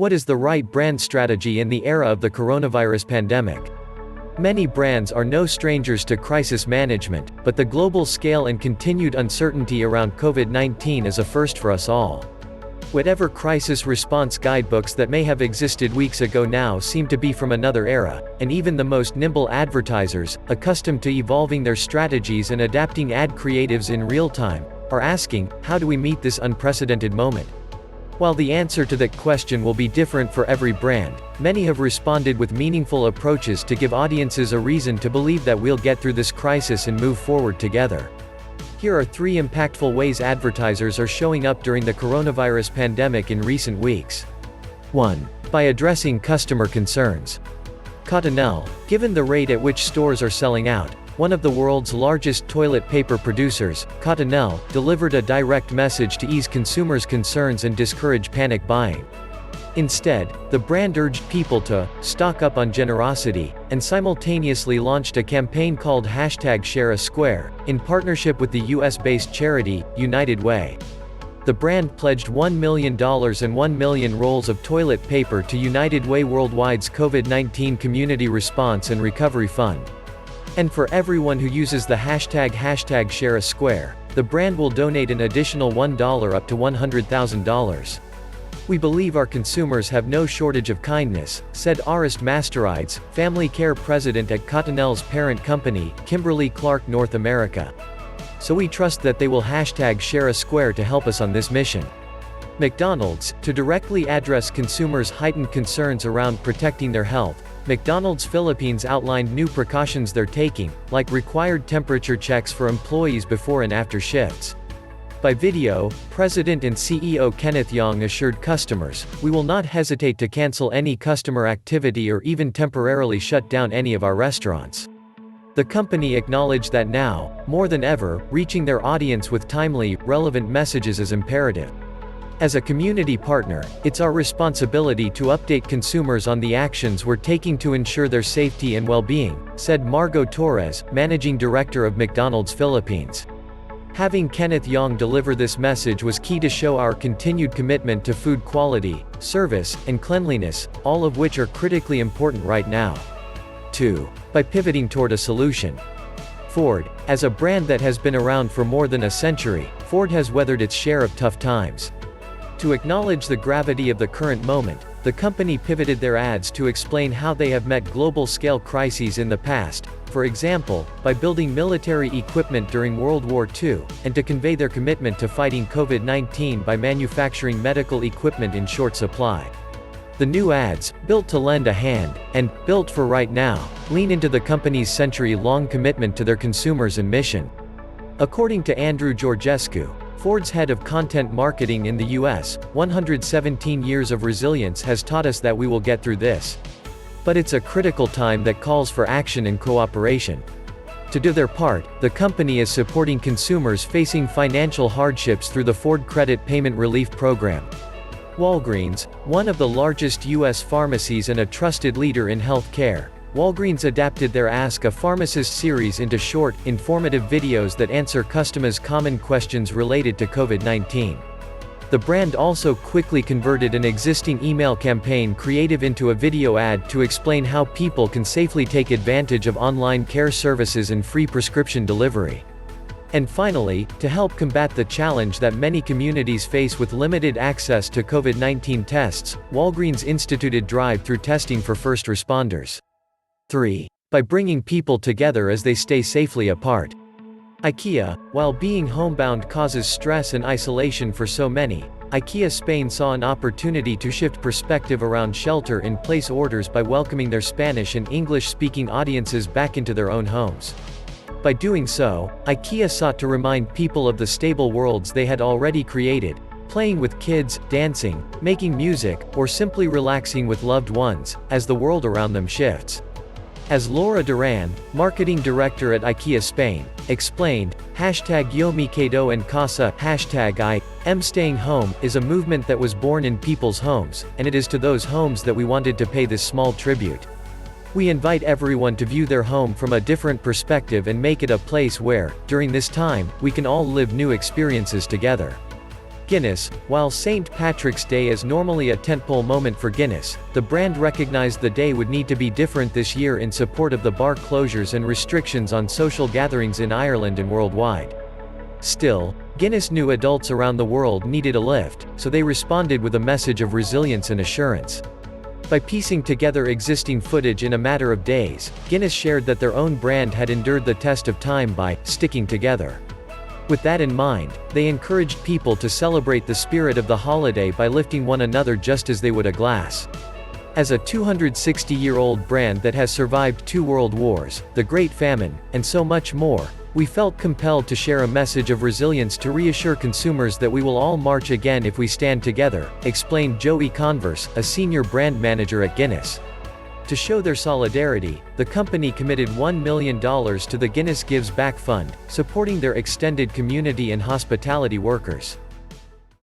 What is the right brand strategy in the era of the coronavirus pandemic? Many brands are no strangers to crisis management, but the global scale and continued uncertainty around COVID-19 is a first for us all. Whatever crisis response guidebooks that may have existed weeks ago now seem to be from another era, and even the most nimble advertisers, accustomed to evolving their strategies and adapting ad creatives in real time, are asking, how do we meet this unprecedented moment? While the answer to that question will be different for every brand, many have responded with meaningful approaches to give audiences a reason to believe that we'll get through this crisis and move forward together. Here are 3 impactful ways advertisers are showing up during the coronavirus pandemic in recent weeks. 1. By addressing customer concerns. Cottonelle, given the rate at which stores are selling out, one of the world's largest toilet paper producers, Cottonelle, delivered a direct message to ease consumers' concerns and discourage panic buying. Instead, the brand urged people to stock up on generosity, and simultaneously launched a campaign called #ShareASquare, in partnership with the US-based charity, United Way. The brand pledged $1 million and 1 million rolls of toilet paper to United Way Worldwide's COVID-19 Community Response and Recovery Fund. And for everyone who uses the #ShareASquare, the brand will donate an additional $1 up to $100,000. We believe our consumers have no shortage of kindness, said Arist Masterides, family care president at Cottonelle's parent company, Kimberly-Clark North America. So we trust that they will #ShareASquare to help us on this mission. McDonald's, to directly address consumers' heightened concerns around protecting their health, McDonald's Philippines outlined new precautions they're taking, like required temperature checks for employees before and after shifts. By video, President and CEO Kenneth Yong assured customers, "We will not hesitate to cancel any customer activity or even temporarily shut down any of our restaurants." The company acknowledged that now, more than ever, reaching their audience with timely, relevant messages is imperative. As a community partner, it's our responsibility to update consumers on the actions we're taking to ensure their safety and well-being, said Margot Torres, managing director of McDonald's Philippines. Having Kenneth Yong deliver this message was key to show our continued commitment to food quality, service, and cleanliness, all of which are critically important right now. 2. By pivoting toward a solution. Ford, as a brand that has been around for more than a century, Ford has weathered its share of tough times. To acknowledge the gravity of the current moment, the company pivoted their ads to explain how they have met global-scale crises in the past, for example, by building military equipment during World War II, and to convey their commitment to fighting COVID-19 by manufacturing medical equipment in short supply. The new ads, "Built to Lend a Hand," and "Built for Right Now," lean into the company's century-long commitment to their consumers and mission. According to Andrew Georgescu, Ford's head of content marketing in the US, 117 years of resilience has taught us that we will get through this. But it's a critical time that calls for action and cooperation. To do their part, the company is supporting consumers facing financial hardships through the Ford Credit Payment Relief Program. Walgreens, one of the largest US pharmacies and a trusted leader in health care, Walgreens adapted their Ask a Pharmacist series into short, informative videos that answer customers' common questions related to COVID-19. The brand also quickly converted an existing email campaign creative into a video ad to explain how people can safely take advantage of online care services and free prescription delivery. And finally, to help combat the challenge that many communities face with limited access to COVID-19 tests, Walgreens instituted drive-through testing for first responders. 3. By bringing people together as they stay safely apart. IKEA, while being homebound causes stress and isolation for so many, IKEA Spain saw an opportunity to shift perspective around shelter-in-place orders by welcoming their Spanish and English-speaking audiences back into their own homes. By doing so, IKEA sought to remind people of the stable worlds they had already created, playing with kids, dancing, making music, or simply relaxing with loved ones, as the world around them shifts. As Laura Duran, marketing director at IKEA Spain, explained, #Yo me quedo en casa, #I am staying home, is a movement that was born in people's homes, and it is to those homes that we wanted to pay this small tribute. We invite everyone to view their home from a different perspective and make it a place where, during this time, we can all live new experiences together. Guinness, while St. Patrick's Day is normally a tentpole moment for Guinness, the brand recognized the day would need to be different this year in support of the bar closures and restrictions on social gatherings in Ireland and worldwide. Still, Guinness knew adults around the world needed a lift, so they responded with a message of resilience and assurance. By piecing together existing footage in a matter of days, Guinness shared that their own brand had endured the test of time by sticking together. With that in mind, they encouraged people to celebrate the spirit of the holiday by lifting one another just as they would a glass. As a 260-year-old brand that has survived 2 world wars, the Great Famine, and so much more, we felt compelled to share a message of resilience to reassure consumers that we will all march again if we stand together, explained Joey Converse, a senior brand manager at Guinness. To show their solidarity, the company committed $1 million to the Guinness Gives Back Fund, supporting their extended community and hospitality workers.